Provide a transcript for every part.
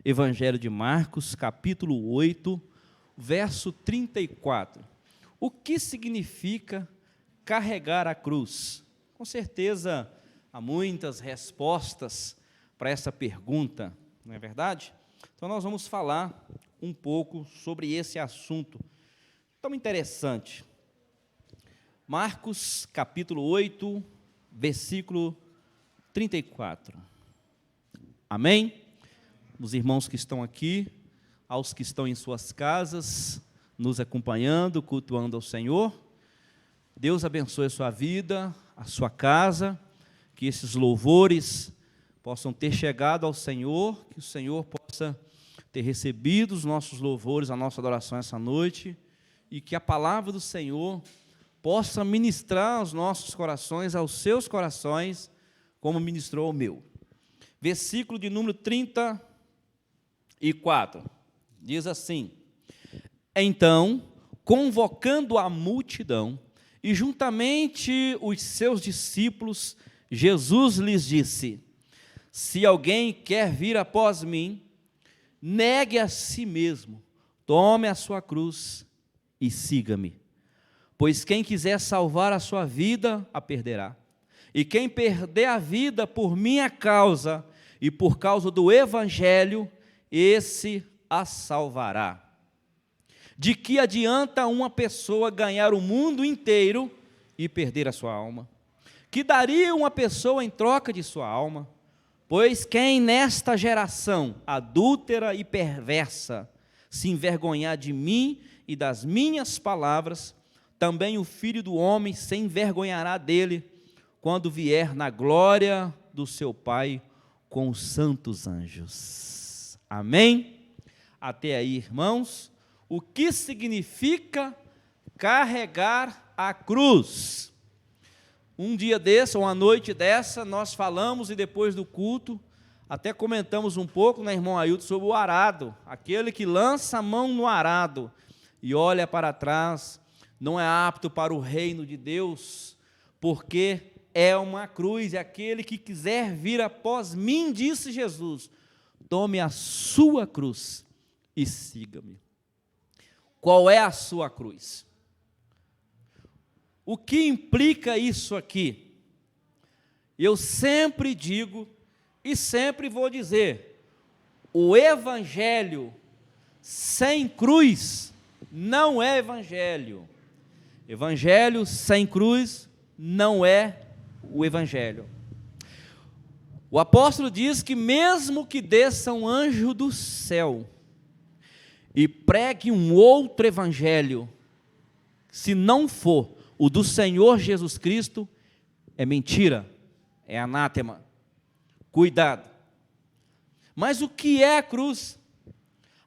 Evangelho de Marcos, capítulo 8, verso 34. O que significa carregar a cruz? Com certeza há muitas respostas para essa pergunta, não é verdade? Então nós vamos falar um pouco sobre esse assunto tão interessante. Marcos, capítulo 8, versículo 34. Amém? Os irmãos que estão aqui, aos que estão em suas casas, nos acompanhando, cultuando ao Senhor, Deus abençoe a sua vida, a sua casa, que esses louvores possam ter chegado ao Senhor, que o Senhor possa ter recebido os nossos louvores, a nossa adoração essa noite, e que a palavra do Senhor possa ministrar aos nossos corações, aos seus corações, como ministrou ao meu. Versículo de número 34, diz assim: Então, convocando a multidão, e juntamente os seus discípulos, Jesus lhes disse: Se alguém quer vir após mim, negue a si mesmo, tome a sua cruz e siga-me. Pois quem quiser salvar a sua vida, a perderá. E quem perder a vida por minha causa e por causa do Evangelho, esse a salvará. De que adianta uma pessoa ganhar o mundo inteiro e perder a sua alma? Que daria uma pessoa em troca de sua alma? Pois quem nesta geração adúltera e perversa se envergonhar de mim e das minhas palavras, também o Filho do Homem se envergonhará dele, quando vier na glória do seu Pai com os santos anjos. Amém? Até aí, irmãos, o que significa carregar a cruz? Um dia desse, ou uma noite dessa, nós falamos, e depois do culto, até comentamos um pouco, né, irmão Ailton, sobre o arado, aquele que lança a mão no arado e olha para trás, não é apto para o reino de Deus, porque é uma cruz, e aquele que quiser vir após mim, disse Jesus, tome a sua cruz e siga-me. Qual é a sua cruz? O que implica isso aqui? Eu sempre digo e sempre vou dizer, o evangelho sem cruz não é evangelho. Evangelho sem cruz não é o evangelho. O apóstolo diz que mesmo que desça um anjo do céu e pregue um outro evangelho, se não for o do Senhor Jesus Cristo, é mentira, é anátema. Cuidado. Mas o que é a cruz?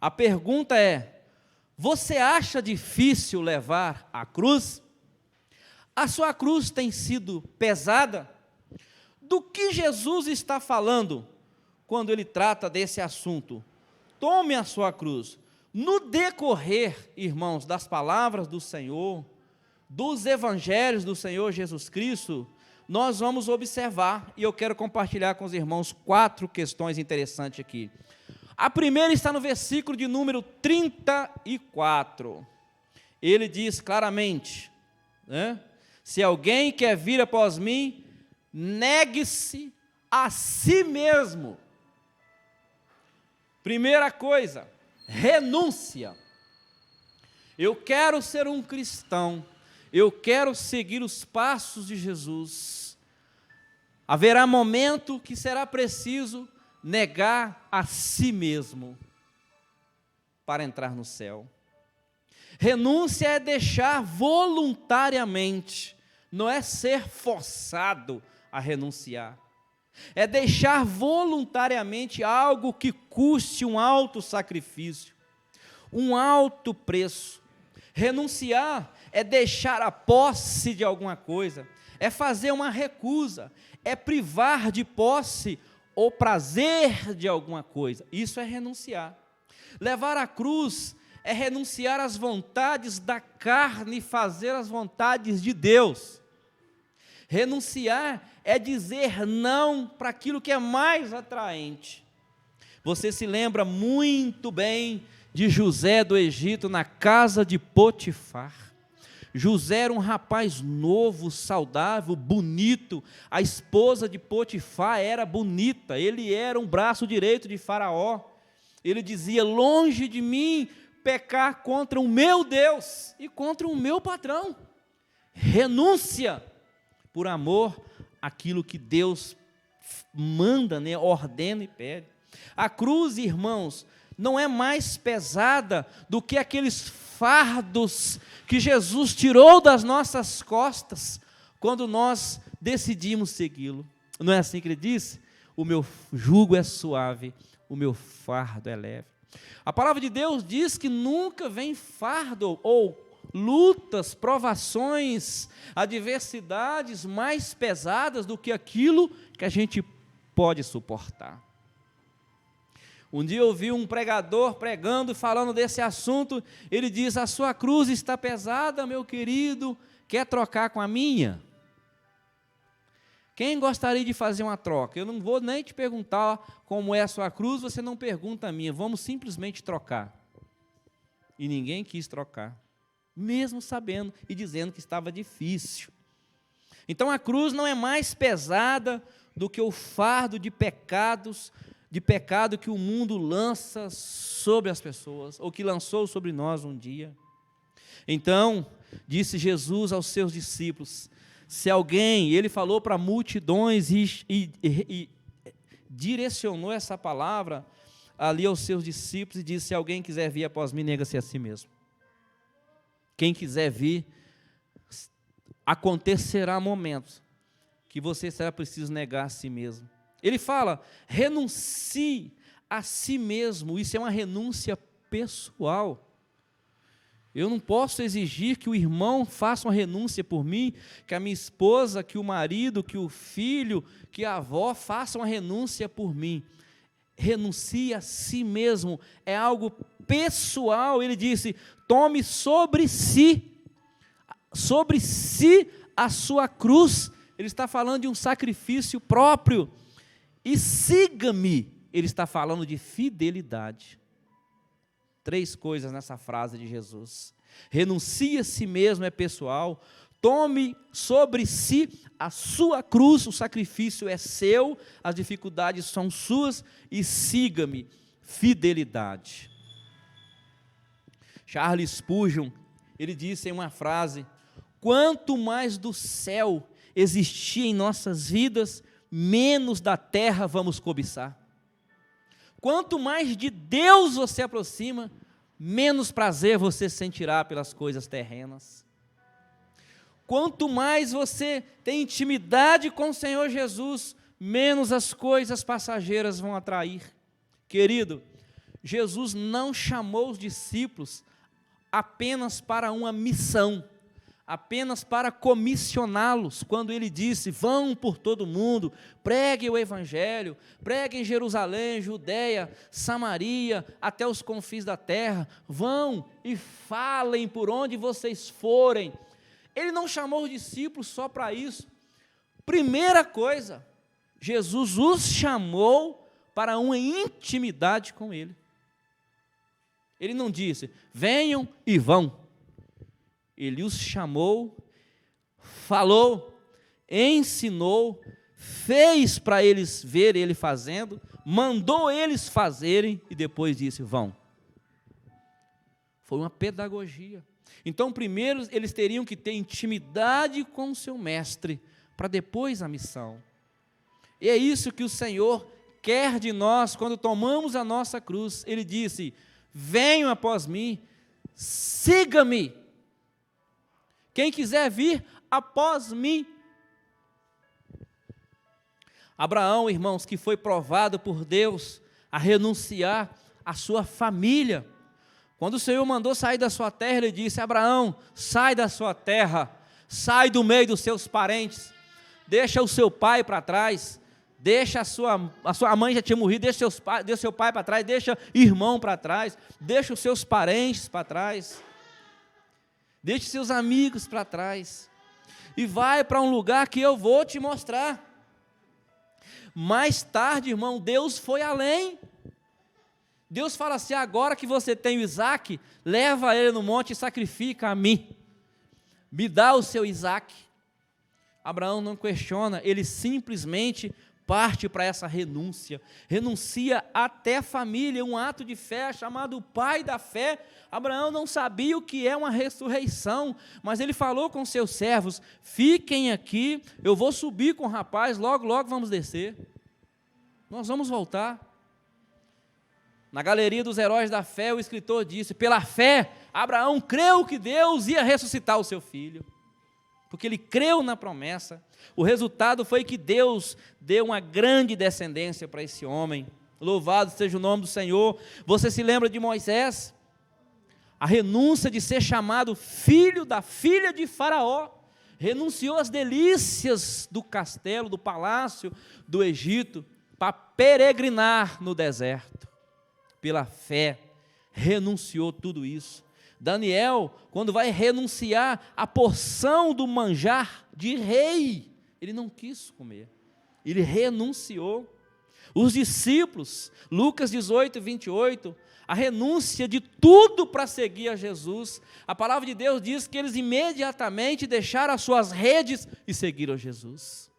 A pergunta é: você acha difícil levar a cruz? A sua cruz tem sido pesada? Do que Jesus está falando quando ele trata desse assunto? Tome a sua cruz. No decorrer, irmãos, das palavras do Senhor, dos evangelhos do Senhor Jesus Cristo, nós vamos observar, e eu quero compartilhar com os irmãos 4 questões interessantes aqui. A primeira está no versículo de número 34. Ele diz claramente, né? Se alguém quer vir após mim, negue-se a si mesmo. Primeira coisa, renúncia. Eu quero ser um cristão, eu quero seguir os passos de Jesus. Haverá momento que será preciso negar a si mesmo para entrar no céu. Renúncia é deixar voluntariamente, não é ser forçado a renunciar. É deixar voluntariamente algo que custe um alto sacrifício, um alto preço. Renunciar é deixar a posse de alguma coisa, é fazer uma recusa, é privar de posse ou prazer de alguma coisa. Isso é renunciar. Levar a cruz é renunciar às vontades da carne e fazer as vontades de Deus. Renunciar é dizer não para aquilo que é mais atraente. Você se lembra muito bem de José do Egito na casa de Potifar. José era um rapaz novo, saudável, bonito. A esposa de Potifar era bonita. Ele era um braço direito de Faraó. Ele dizia: longe de mim pecar contra o meu Deus e contra o meu patrão. Renúncia por amor àquilo que Deus manda, né, ordena e pede. A cruz, irmãos, não é mais pesada do que aqueles fardos que Jesus tirou das nossas costas quando nós decidimos segui-lo. Não é assim que ele disse? O meu jugo é suave, o meu fardo é leve. A palavra de Deus diz que nunca vem fardo ou lutas, provações, adversidades mais pesadas do que aquilo que a gente pode suportar. Um dia eu ouvi um pregador pregando e falando desse assunto. Ele diz: a sua cruz está pesada, meu querido, quer trocar com a minha? Quem gostaria de fazer uma troca? Eu não vou nem te perguntar como é a sua cruz, você não pergunta a minha, vamos simplesmente trocar. E ninguém quis trocar, mesmo sabendo e dizendo que estava difícil. Então a cruz não é mais pesada do que o fardo de pecado que o mundo lança sobre as pessoas, ou que lançou sobre nós um dia. Então, disse Jesus aos seus discípulos, se alguém, ele falou para multidões e direcionou essa palavra ali aos seus discípulos e disse: se alguém quiser vir após mim, nega-se a si mesmo. Quem quiser vir, acontecerá momentos que você será preciso negar a si mesmo. Ele fala: renuncie a si mesmo. Isso é uma renúncia pessoal. Eu não posso exigir que o irmão faça uma renúncia por mim, que a minha esposa, que o marido, que o filho, que a avó façam uma renúncia por mim. Renuncie a si mesmo, é algo pessoal. Ele disse: tome sobre si a sua cruz. Ele está falando de um sacrifício próprio. E siga-me, ele está falando de fidelidade. 3 coisas nessa frase de Jesus: renuncie a si mesmo, é pessoal, tome sobre si a sua cruz, o sacrifício é seu, as dificuldades são suas, e siga-me, fidelidade. Charles Spurgeon, ele disse em uma frase: quanto mais do céu existir em nossas vidas, menos da terra vamos cobiçar. Quanto mais de Deus você aproxima, menos prazer você sentirá pelas coisas terrenas. Quanto mais você tem intimidade com o Senhor Jesus, menos as coisas passageiras vão atrair. Querido, Jesus não chamou os discípulos apenas para uma missão, apenas para comissioná-los, quando ele disse: vão por todo mundo, preguem o evangelho, preguem em Jerusalém, Judeia, Samaria, até os confins da terra, vão e falem por onde vocês forem. Ele não chamou os discípulos só para isso. Primeira coisa, Jesus os chamou para uma intimidade com ele. Ele não disse: venham e vão. Ele os chamou, falou, ensinou, fez para eles ver ele fazendo, mandou eles fazerem e depois disse: vão. Foi uma pedagogia. Então, primeiro eles teriam que ter intimidade com o seu mestre, para depois a missão. E é isso que o Senhor quer de nós quando tomamos a nossa cruz. Ele disse: venham após mim, siga-me. Quem quiser vir após mim. Abraão, irmãos, que foi provado por Deus a renunciar à sua família. Quando o Senhor mandou sair da sua terra, ele disse: Abraão, sai da sua terra, sai do meio dos seus parentes, deixa o seu pai para trás, deixa a sua mãe já tinha morrido, deixa seu pai para trás, deixa irmão para trás, deixa os seus parentes para trás. Deixe seus amigos para trás e vai para um lugar que eu vou te mostrar. Mais tarde, irmão, Deus foi além. Deus fala assim: agora que você tem o Isaque, leva ele no monte e sacrifica a mim. Me dá o seu Isaque. Abraão não questiona, ele simplesmente parte para essa renúncia. Renuncia até a família, um ato de fé chamado pai da fé. Abraão não sabia o que é uma ressurreição, mas ele falou com seus servos: fiquem aqui, eu vou subir com o rapaz, logo, logo vamos descer. Nós vamos voltar. Na galeria dos heróis da fé, o escritor disse: pela fé, Abraão creu que Deus ia ressuscitar o seu filho, porque ele creu na promessa. O resultado foi que Deus deu uma grande descendência para esse homem. Louvado seja o nome do Senhor. Você se lembra de Moisés? A renúncia de ser chamado filho da filha de Faraó. Renunciou às delícias do castelo, do palácio do Egito, para peregrinar no deserto. Pela fé, renunciou tudo isso. Daniel, quando vai renunciar a porção do manjar de rei, ele não quis comer, ele renunciou. Os discípulos, Lucas 18, 28, a renúncia de tudo para seguir a Jesus. A palavra de Deus diz que eles imediatamente deixaram as suas redes e seguiram Jesus.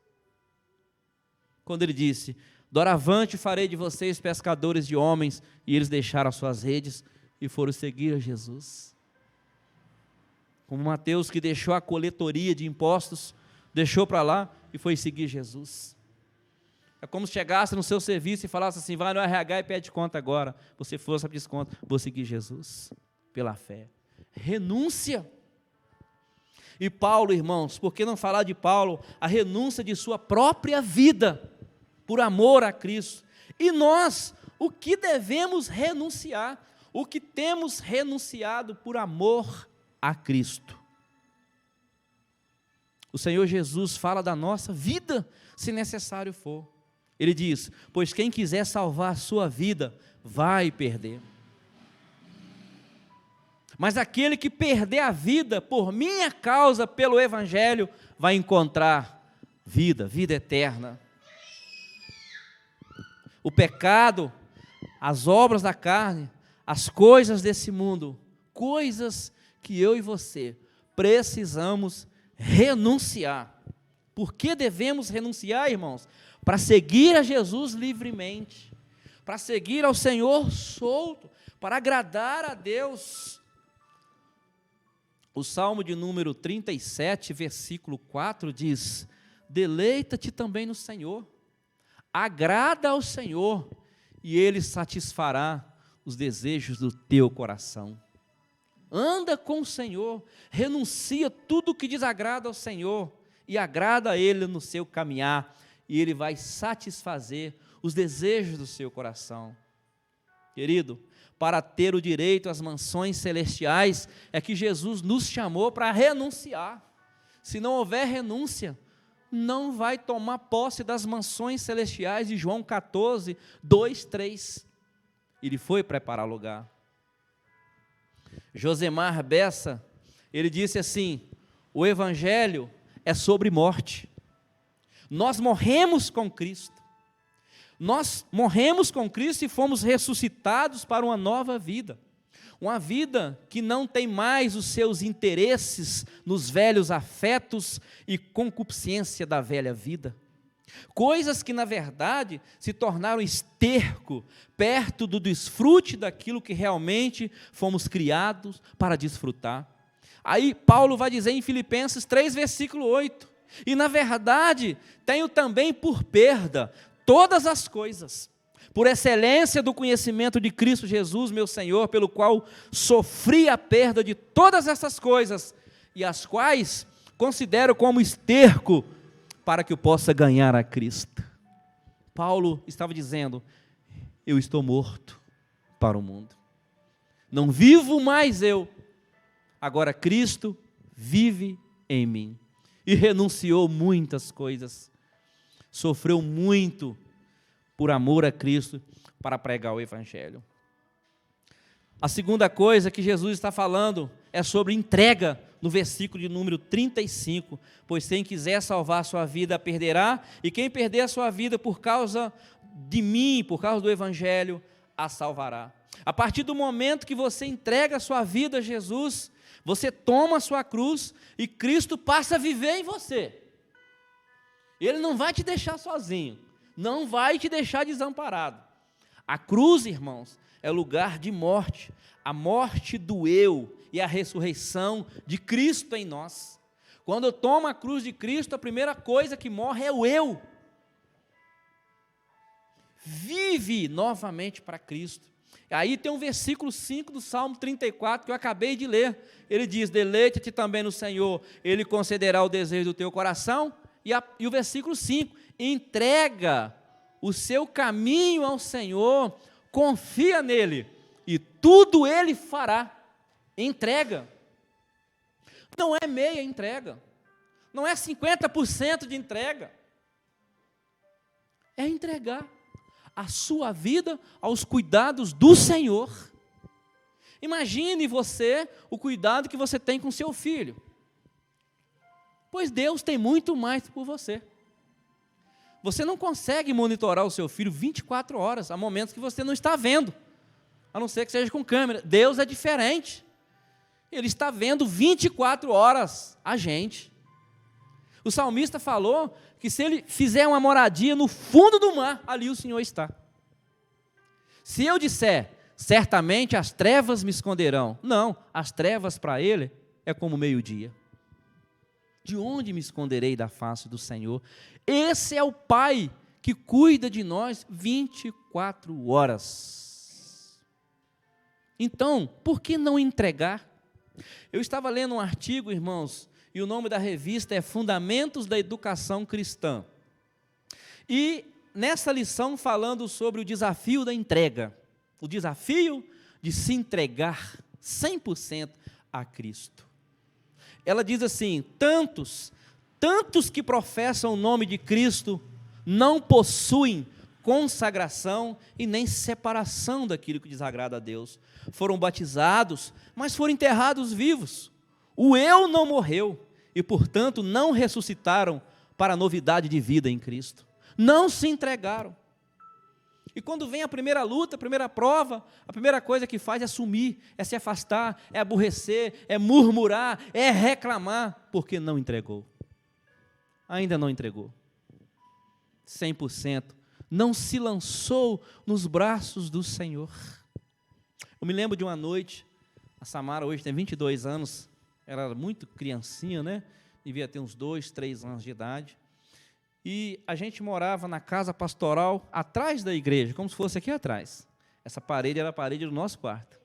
Quando ele disse: doravante farei de vocês pescadores de homens, e eles deixaram as suas redes e foram seguir a Jesus. Como Mateus, que deixou a coletoria de impostos, deixou para lá e foi seguir Jesus. É como se chegasse no seu serviço e falasse assim: vai no RH e pede conta agora. Você for, sabe desconto, vou seguir Jesus, pela fé. Renúncia. E Paulo, irmãos, por que não falar de Paulo? A renúncia de sua própria vida, por amor a Cristo. E nós, o que devemos renunciar? O que temos renunciado por amor a Cristo? O Senhor Jesus fala da nossa vida, se necessário for. Ele diz: pois quem quiser salvar a sua vida, vai perder. Mas aquele que perder a vida por minha causa, pelo Evangelho, vai encontrar vida, vida eterna. O pecado, as obras da carne, as coisas desse mundo, coisas que eu e você precisamos renunciar. Por que devemos renunciar, irmãos? Para seguir a Jesus livremente, para seguir ao Senhor solto, para agradar a Deus. O Salmo de número 37, versículo 4 diz: deleita-te também no Senhor, agrada ao Senhor, e Ele satisfará os desejos do teu coração. Anda com o Senhor, renuncia tudo que desagrada ao Senhor, e agrada a Ele no seu caminhar, e Ele vai satisfazer os desejos do seu coração. Querido, para ter o direito às mansões celestiais, é que Jesus nos chamou para renunciar. Se não houver renúncia, não vai tomar posse das mansões celestiais de João 14, 2, 3. Ele foi preparar lugar. Josemar Bessa, ele disse assim: o Evangelho é sobre morte. Nós morremos com Cristo. Nós morremos com Cristo e fomos ressuscitados para uma nova vida. Uma vida que não tem mais os seus interesses nos velhos afetos e concupiscência da velha vida. Coisas que, na verdade, se tornaram esterco perto do desfrute daquilo que realmente fomos criados para desfrutar. Aí Paulo vai dizer em Filipenses 3, versículo 8: e na verdade tenho também por perda todas as coisas, por excelência do conhecimento de Cristo Jesus, meu Senhor, pelo qual sofri a perda de todas essas coisas, e as quais considero como esterco, para que eu possa ganhar a Cristo. Paulo estava dizendo: eu estou morto para o mundo, não vivo mais eu, agora Cristo vive em mim. E renunciou muitas coisas, sofreu muito por amor a Cristo para pregar o Evangelho. A segunda coisa que Jesus está falando é sobre entrega, no versículo de número 35, pois quem quiser salvar a sua vida, a perderá, e quem perder a sua vida por causa de mim, por causa do Evangelho, a salvará. A partir do momento que você entrega a sua vida a Jesus, você toma a sua cruz e Cristo passa a viver em você. Ele não vai te deixar sozinho, não vai te deixar desamparado. A cruz, irmãos, é lugar de morte, a morte do eu e a ressurreição de Cristo em nós. Quando eu tomo a cruz de Cristo, a primeira coisa que morre é o eu. Vive novamente para Cristo. Aí tem um versículo 5 do Salmo 34 que eu acabei de ler. Ele diz: deleita-te também no Senhor, Ele concederá o desejo do teu coração. E o versículo 5, entrega o seu caminho ao Senhor, confia nele, e tudo Ele fará. Entrega. Não é meia entrega, não é 50% de entrega, é entregar a sua vida aos cuidados do Senhor. Imagine você, o cuidado que você tem com seu filho, pois Deus tem muito mais por você. Você não consegue monitorar o seu filho 24 horas, há momentos que você não está vendo, a não ser que seja com câmera. Deus é diferente, Ele está vendo 24 horas a gente. O salmista falou que se ele fizer uma moradia no fundo do mar, ali o Senhor está. Se eu disser, certamente as trevas me esconderão, não, as trevas para Ele é como meio-dia. De onde me esconderei da face do Senhor? Esse é o Pai que cuida de nós 24 horas. Então, por que não entregar? Eu estava lendo um artigo, irmãos, e o nome da revista é Fundamentos da Educação Cristã. E nessa lição falando sobre o desafio da entrega, o desafio de se entregar 100% a Cristo. Ela diz assim: tantos que professam o nome de Cristo não possuem consagração e nem separação daquilo que desagrada a Deus. Foram batizados, mas foram enterrados vivos. O eu não morreu e, portanto, não ressuscitaram para a novidade de vida em Cristo. Não se entregaram. E quando vem a primeira luta, a primeira prova, a primeira coisa que faz é sumir, é se afastar, é aborrecer, é murmurar, é reclamar, porque não entregou. Ainda não entregou. 100%. Não se lançou nos braços do Senhor. Eu me lembro de uma noite, a Samara hoje tem 22 anos, ela era muito criancinha, né? Devia ter uns 2, 3 anos de idade. E a gente morava na casa pastoral, atrás da igreja, como se fosse aqui atrás. Essa parede era a parede do nosso quarto,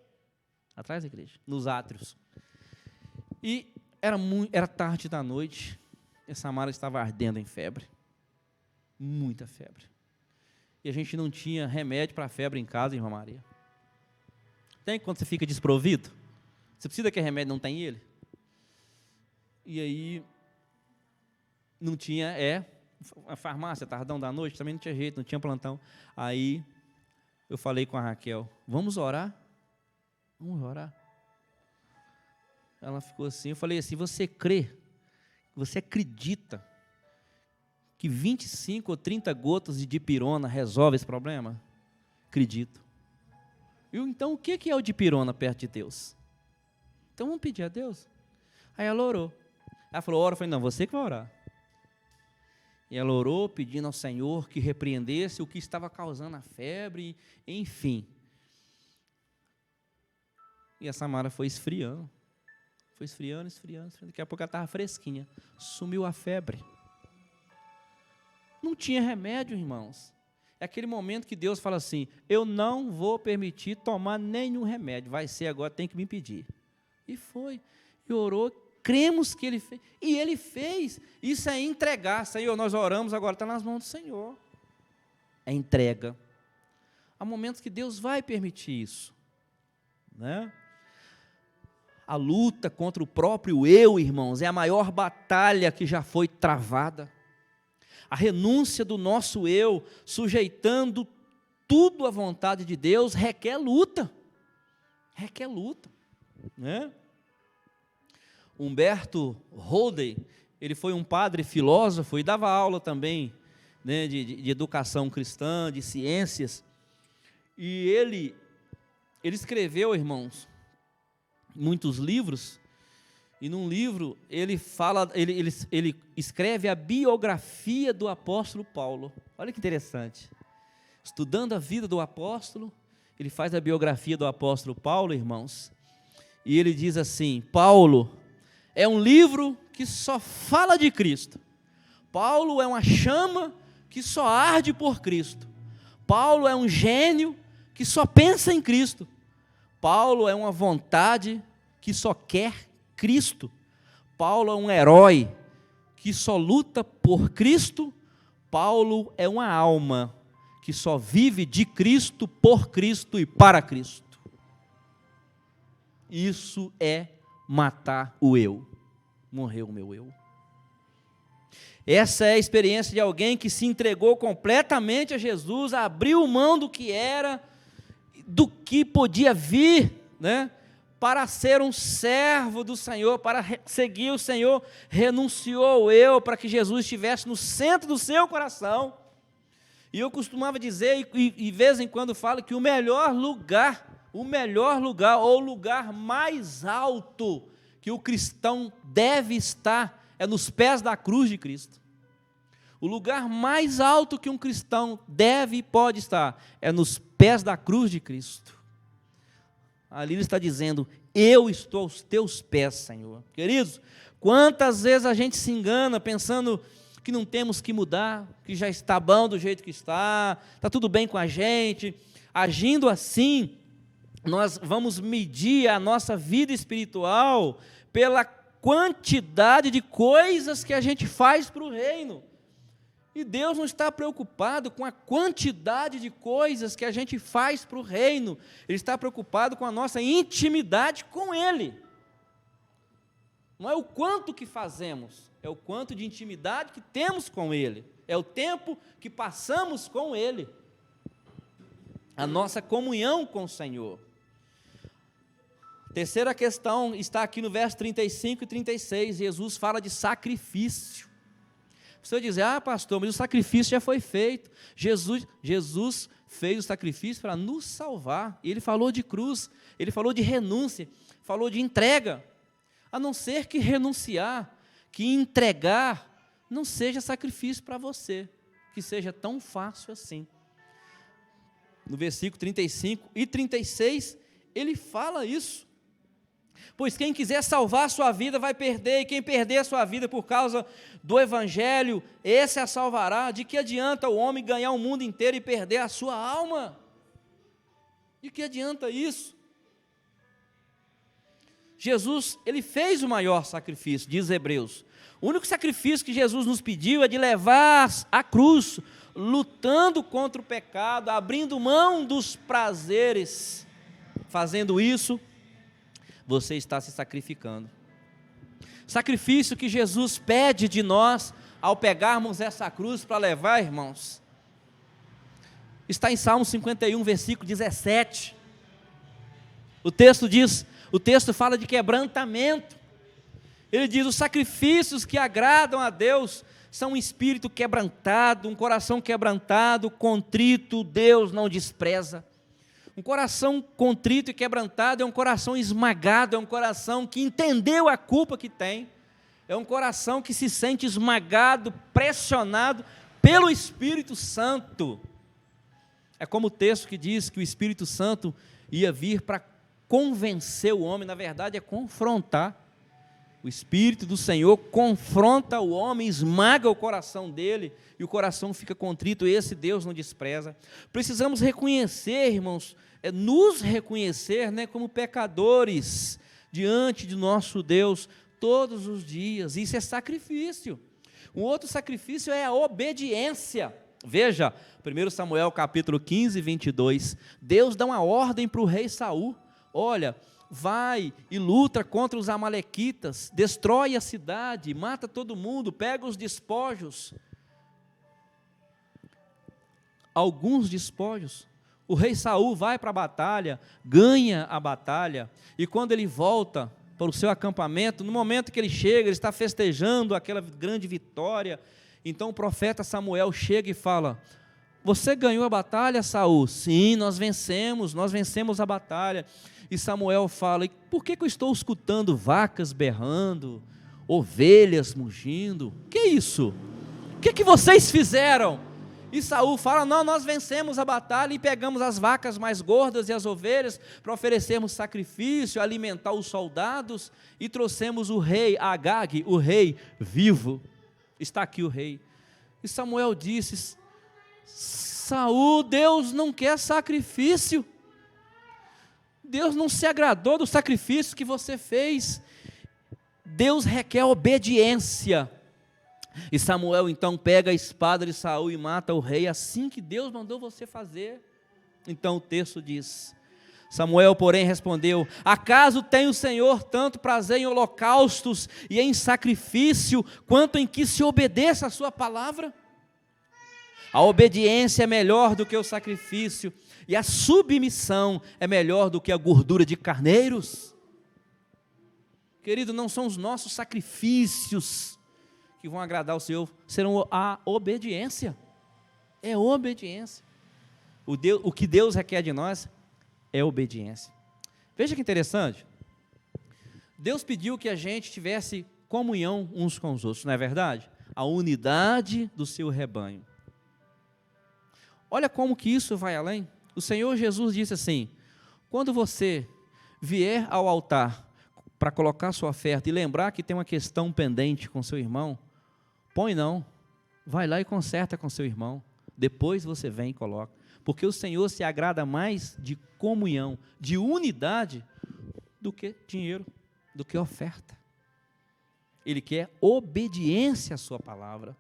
atrás da igreja, nos átrios. E era tarde da noite, e a Samara estava ardendo em febre, muita febre. E a gente não tinha remédio para febre em casa, irmã Maria. Tem quando você fica desprovido? Você precisa daquele remédio, não tem ele? E aí, não tinha, a farmácia, tardão da noite, também não tinha jeito, não tinha plantão. Aí, eu falei com a Raquel: vamos orar? Vamos orar. Ela ficou assim, eu falei assim: você crê, você acredita que 25 ou 30 gotas de dipirona resolve esse problema? Acredito. Então, o que é o dipirona perto de Deus? Então, vamos pedir a Deus. Aí ela orou. Ela falou: ora. Eu falei: não, você que vai orar. E ela orou, pedindo ao Senhor que repreendesse o que estava causando a febre, enfim. E a Samara foi esfriando. Foi esfriando. Daqui a pouco ela estava fresquinha. Sumiu a febre. Não tinha remédio, irmãos. É aquele momento que Deus fala assim: eu não vou permitir tomar nenhum remédio. Vai ser agora, tem que me pedir. E foi. E orou. Cremos que Ele fez, e Ele fez. Isso é entregar. Senhor, nós oramos, agora está nas mãos do Senhor. É entrega. Há momentos que Deus vai permitir isso, né? A luta contra o próprio eu, irmãos, é a maior batalha que já foi travada. A renúncia do nosso eu, sujeitando tudo à vontade de Deus, requer luta, né? Humberto Holden, ele foi um padre filósofo e dava aula também, né, de educação cristã, de ciências, E ele escreveu, irmãos, muitos livros, e num livro ele escreve a biografia do apóstolo Paulo. Olha que interessante. Estudando a vida do apóstolo, ele faz a biografia do apóstolo Paulo, irmãos, e ele diz assim: Paulo é um livro que só fala de Cristo. Paulo é uma chama que só arde por Cristo. Paulo é um gênio que só pensa em Cristo. Paulo é uma vontade que só quer Cristo. Paulo é um herói que só luta por Cristo. Paulo é uma alma que só vive de Cristo, por Cristo e para Cristo. Isso é matar o eu. Morreu o meu eu. Essa é a experiência de alguém que se entregou completamente a Jesus, abriu mão do que era, do que podia vir, né, para ser um servo do Senhor, para seguir o Senhor, renunciou ao eu, para que Jesus estivesse no centro do seu coração. E eu costumava dizer, e de vez em quando falo, que o melhor lugar, ou o lugar mais alto que o cristão deve estar, é nos pés da cruz de Cristo. O lugar mais alto que um cristão deve e pode estar é nos pés da cruz de Cristo. Ali ele está dizendo: eu estou aos teus pés, Senhor. Queridos, quantas vezes a gente se engana pensando que não temos que mudar, que já está bom do jeito que está tudo bem com a gente. Agindo assim, nós vamos medir a nossa vida espiritual pela quantidade de coisas que a gente faz para o reino. E Deus não está preocupado com a quantidade de coisas que a gente faz para o reino. Ele está preocupado com a nossa intimidade com Ele. Não é o quanto que fazemos, é o quanto de intimidade que temos com Ele. É o tempo que passamos com Ele. A nossa comunhão com o Senhor. Terceira questão está aqui no verso 35 e 36, Jesus fala de sacrifício. Você vai dizer: ah, pastor, mas o sacrifício já foi feito. Jesus fez o sacrifício para nos salvar. E ele falou de cruz, ele falou de renúncia, falou de entrega. A não ser que renunciar, que entregar, não seja sacrifício para você, que seja tão fácil assim. No versículo 35 e 36, ele fala isso. Pois quem quiser salvar a sua vida vai perder, e quem perder a sua vida por causa do Evangelho, esse a salvará. De que adianta o homem ganhar o mundo inteiro e perder a sua alma? De que adianta isso? Jesus, ele fez o maior sacrifício, diz Hebreus. O único sacrifício que Jesus nos pediu é de levar a cruz, lutando contra o pecado, abrindo mão dos prazeres. Fazendo isso, você está se sacrificando. Sacrifício que Jesus pede de nós ao pegarmos essa cruz para levar, irmãos, está em Salmo 51, versículo 17. O texto fala de quebrantamento. Ele diz: os sacrifícios que agradam a Deus são um espírito quebrantado, um coração quebrantado, contrito, Deus não despreza. Um coração contrito e quebrantado é um coração esmagado, é um coração que entendeu a culpa que tem, é um coração que se sente esmagado, pressionado pelo Espírito Santo. É como o texto que diz que o Espírito Santo ia vir para convencer o homem, na verdade é confrontar. O Espírito do Senhor confronta o homem, esmaga o coração dele, e o coração fica contrito, e esse Deus não despreza. Precisamos reconhecer, irmãos, nos reconhecer, né, como pecadores, diante de nosso Deus, todos os dias. Isso é sacrifício. Um outro sacrifício é a obediência. Veja, 1 Samuel capítulo 15, 22, Deus dá uma ordem para o rei Saul: olha, vai e luta contra os amalequitas, destrói a cidade, mata todo mundo, pega os despojos. Alguns despojos. O rei Saul vai para a batalha, ganha a batalha, e quando ele volta para o seu acampamento, no momento que ele chega, ele está festejando aquela grande vitória. Então o profeta Samuel chega e fala: Você ganhou a batalha, Saul? Sim, nós vencemos a batalha. E Samuel fala: e por que eu estou escutando vacas berrando, ovelhas mugindo? Que é isso? O que vocês fizeram? E Saul fala: não, nós vencemos a batalha e pegamos as vacas mais gordas e as ovelhas para oferecermos sacrifício, alimentar os soldados, e trouxemos o rei Agag, o rei vivo. Está aqui o rei. E Samuel disse: Saul, Deus não quer sacrifício. Deus não se agradou do sacrifício que você fez. Deus requer obediência. E Samuel então pega a espada de Saul e mata o rei, assim que Deus mandou você fazer. Então o texto diz: Samuel, porém, respondeu: acaso tem o Senhor tanto prazer em holocaustos e em sacrifício, quanto em que se obedeça a sua palavra? A obediência é melhor do que o sacrifício, e a submissão é melhor do que a gordura de carneiros. Querido, não são os nossos sacrifícios que vão agradar o Senhor, serão a obediência. É obediência. O que Deus requer de nós é obediência. Veja que interessante. Deus pediu que a gente tivesse comunhão uns com os outros, não é verdade? A unidade do seu rebanho. Olha como que isso vai além. O Senhor Jesus disse assim: quando você vier ao altar para colocar sua oferta e lembrar que tem uma questão pendente com seu irmão, põe não, vai lá e conserta com seu irmão, depois você vem e coloca, porque o Senhor se agrada mais de comunhão, de unidade, do que dinheiro, do que oferta. Ele quer obediência à sua palavra,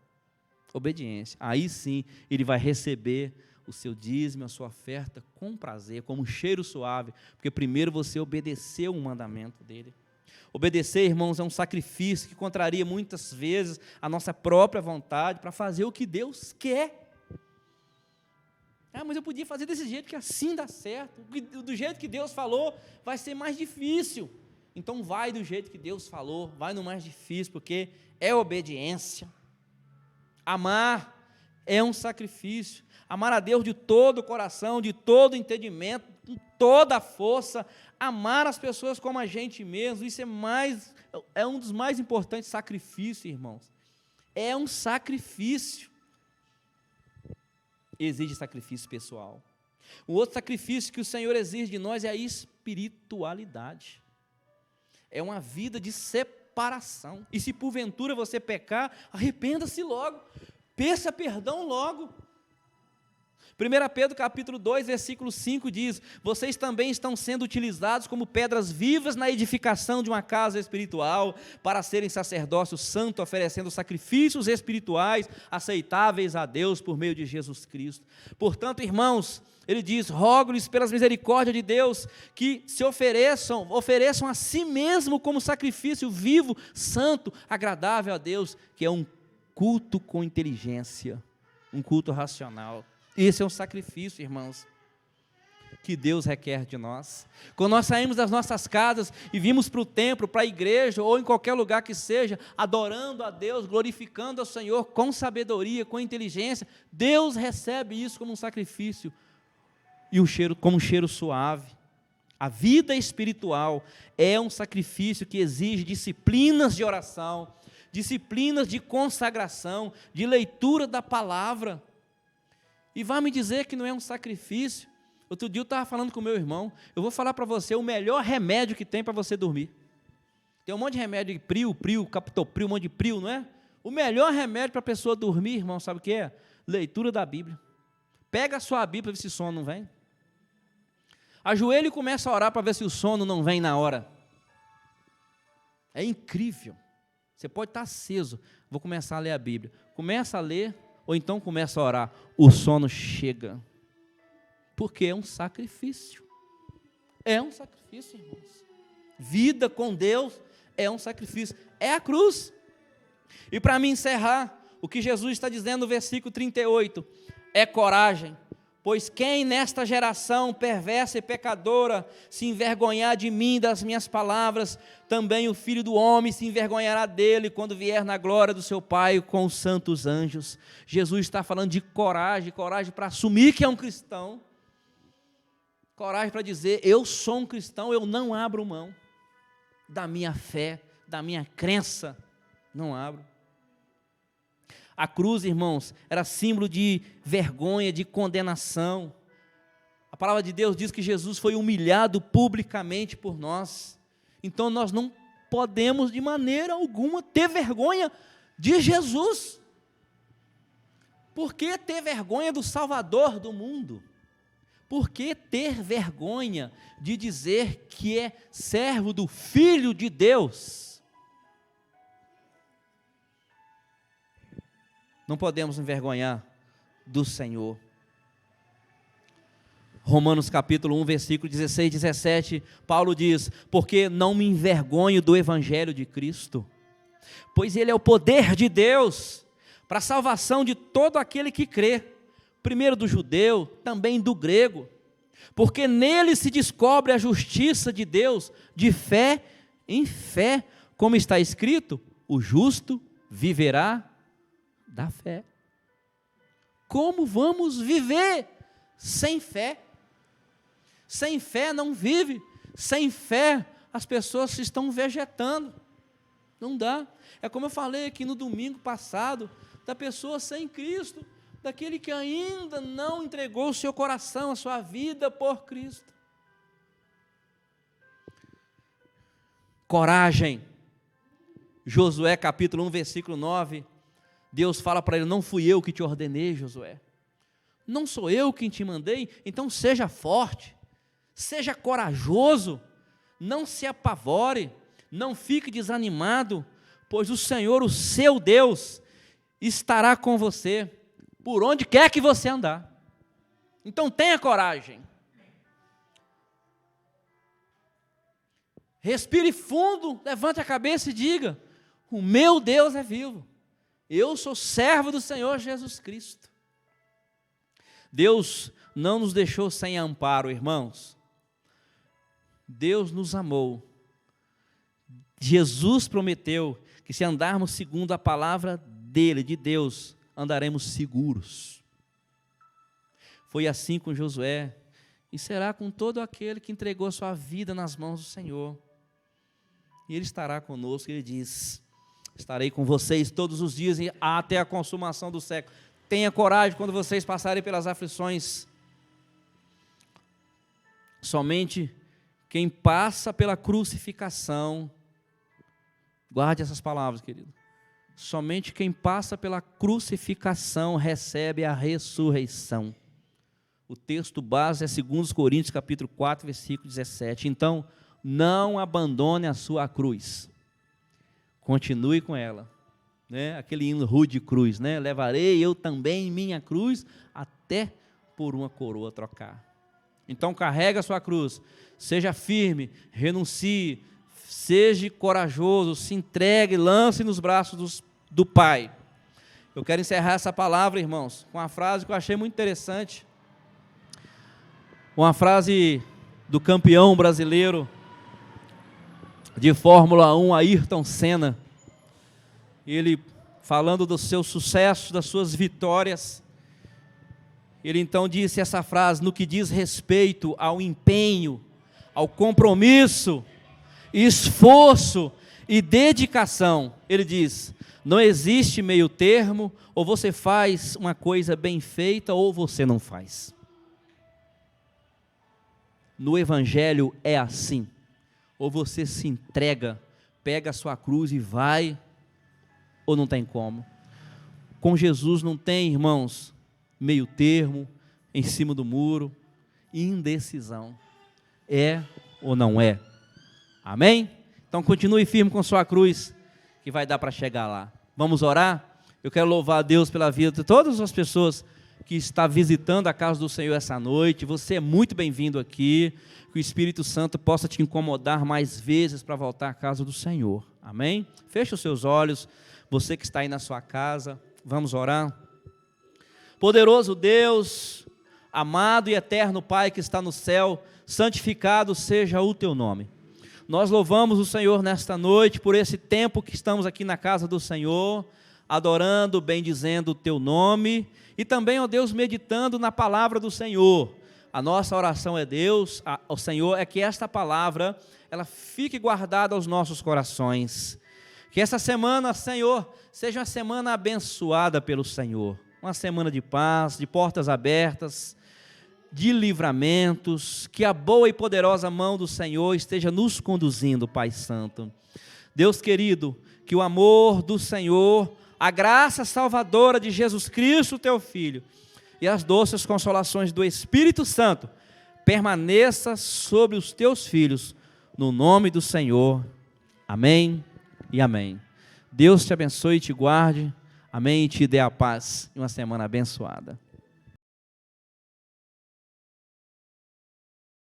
obediência. Aí sim, ele vai receber o seu dízimo, a sua oferta com prazer, como um cheiro suave, porque primeiro você obedeceu um mandamento dele. Obedecer, irmãos, é um sacrifício que contraria muitas vezes a nossa própria vontade para fazer o que Deus quer. Mas eu podia fazer desse jeito, que assim dá certo. Do jeito que Deus falou, vai ser mais difícil. Então vai do jeito que Deus falou, vai no mais difícil, porque é obediência. Amar é um sacrifício. Amar a Deus de todo o coração, de todo o entendimento, com toda a força. Amar as pessoas como a gente mesmo, isso é um dos mais importantes sacrifícios, irmãos. É um sacrifício. Exige sacrifício pessoal. O outro sacrifício que o Senhor exige de nós é a espiritualidade. É uma vida de separação. E se porventura você pecar, arrependa-se logo. Peça perdão logo. 1 Pedro capítulo 2, versículo 5 diz: vocês também estão sendo utilizados como pedras vivas na edificação de uma casa espiritual, para serem sacerdócio santo, oferecendo sacrifícios espirituais aceitáveis a Deus por meio de Jesus Cristo. Portanto, irmãos, ele diz: rogo-lhes pelas misericórdias de Deus, que se ofereçam a si mesmo como sacrifício vivo, santo, agradável a Deus, que é um culto com inteligência, um culto racional. Esse é um sacrifício, irmãos, que Deus requer de nós. Quando nós saímos das nossas casas e vimos para o templo, para a igreja, ou em qualquer lugar que seja, adorando a Deus, glorificando ao Senhor com sabedoria, com inteligência, Deus recebe isso como um sacrifício, e como um cheiro suave. A vida espiritual é um sacrifício que exige disciplinas de oração, disciplinas de consagração, de leitura da palavra. E vai me dizer que não é um sacrifício? Outro dia eu estava falando com o meu irmão, eu vou falar para você o melhor remédio que tem para você dormir. Tem um monte de remédio de prio, captopril, um monte de prio, não é? O melhor remédio para a pessoa dormir, irmão, sabe o que é? Leitura da Bíblia. Pega a sua Bíblia para ver se o sono não vem. Ajoelha e começa a orar para ver se o sono não vem na hora. É incrível. Você pode estar aceso, vou começar a ler a Bíblia. Começa a ler, ou então começa a orar, o sono chega, porque é um sacrifício. É um sacrifício, irmãos. Vida com Deus é um sacrifício, é a cruz. E para me encerrar, o que Jesus está dizendo no versículo 38, é coragem, Pois quem nesta geração perversa e pecadora se envergonhar de mim e das minhas palavras, também o Filho do Homem se envergonhará dele quando vier na glória do seu Pai com os santos anjos. Jesus está falando de coragem para assumir que é um cristão, coragem para dizer, eu sou um cristão, eu não abro mão da minha fé, da minha crença, não abro. A cruz, irmãos, era símbolo de vergonha, de condenação. A palavra de Deus diz que Jesus foi humilhado publicamente por nós. Então nós não podemos de maneira alguma ter vergonha de Jesus. Por que ter vergonha do Salvador do mundo? Por que ter vergonha de dizer que é servo do Filho de Deus? Não podemos envergonhar do Senhor. Romanos capítulo 1, versículo 16 e 17, Paulo diz, porque não me envergonho do Evangelho de Cristo, pois ele é o poder de Deus, para a salvação de todo aquele que crê, primeiro do judeu, também do grego, porque nele se descobre a justiça de Deus, de fé em fé, como está escrito, o justo viverá da fé. Como vamos viver sem fé? Sem fé não vive, sem fé as pessoas estão vegetando, não dá. É como eu falei aqui no domingo passado, da pessoa sem Cristo, daquele que ainda não entregou o seu coração, a sua vida por Cristo. Coragem. Josué capítulo 1, versículo 9, Deus fala para ele, não fui eu que te ordenei, Josué, não sou eu quem te mandei, então seja forte, seja corajoso, não se apavore, não fique desanimado, pois o Senhor, o seu Deus, estará com você, por onde quer que você andar. Então tenha coragem, respire fundo, levante a cabeça e diga, o meu Deus é vivo, eu sou servo do Senhor Jesus Cristo. Deus não nos deixou sem amparo, irmãos. Deus nos amou. Jesus prometeu que se andarmos segundo a palavra dele, de Deus, andaremos seguros. Foi assim com Josué, e será com todo aquele que entregou a sua vida nas mãos do Senhor. E Ele estará conosco, Ele diz, estarei com vocês todos os dias e até a consumação do século. Tenha coragem quando vocês passarem pelas aflições. Somente quem passa pela crucificação, guarde essas palavras, querido. Somente quem passa pela crucificação recebe a ressurreição. O texto base é 2 Coríntios capítulo 4, versículo 17. Então, não abandone a sua cruz. Continue com ela, né? Aquele hino rude cruz, né? Levarei eu também minha cruz até por uma coroa trocar. Então carrega a sua cruz, seja firme, renuncie, seja corajoso, se entregue, lance nos braços do Pai. Eu quero encerrar essa palavra, irmãos, com uma frase que eu achei muito interessante, uma frase do campeão brasileiro de Fórmula 1, Ayrton Senna. Ele falando do seu sucesso, das suas vitórias, ele então disse essa frase, no que diz respeito ao empenho, ao compromisso, esforço e dedicação, ele diz, não existe meio termo, ou você faz uma coisa bem feita, ou você não faz. No Evangelho é assim, ou você se entrega, pega a sua cruz e vai, ou não tem como. Com Jesus não tem, irmãos, meio termo, em cima do muro, indecisão, é ou não é, amém? Então continue firme com sua cruz, que vai dar para chegar lá. Vamos orar? Eu quero louvar a Deus pela vida de todas as pessoas que estão visitando a casa do Senhor essa noite. Você é muito bem-vindo aqui, que o Espírito Santo possa te incomodar mais vezes para voltar à casa do Senhor, amém? Feche os seus olhos, você que está aí na sua casa, vamos orar. Poderoso Deus, Amado e eterno Pai que está no céu, santificado seja o teu nome. Nós louvamos o Senhor nesta noite por esse tempo que estamos aqui na casa do Senhor, adorando, bendizendo o teu nome e também, ó Deus, meditando na palavra do Senhor. A nossa oração é Deus, ao Senhor, é que esta palavra, ela fique guardada aos nossos corações. Que essa semana, Senhor, seja uma semana abençoada pelo Senhor. Uma semana de paz, de portas abertas, de livramentos, que a boa e poderosa mão do Senhor esteja nos conduzindo, Pai Santo. Deus querido, que o amor do Senhor, a graça salvadora de Jesus Cristo, teu Filho, e as doces consolações do Espírito Santo, permaneça sobre os teus filhos, no nome do Senhor. Amém e amém. Deus te abençoe e te guarde. Amém, e te dê a paz e uma semana abençoada.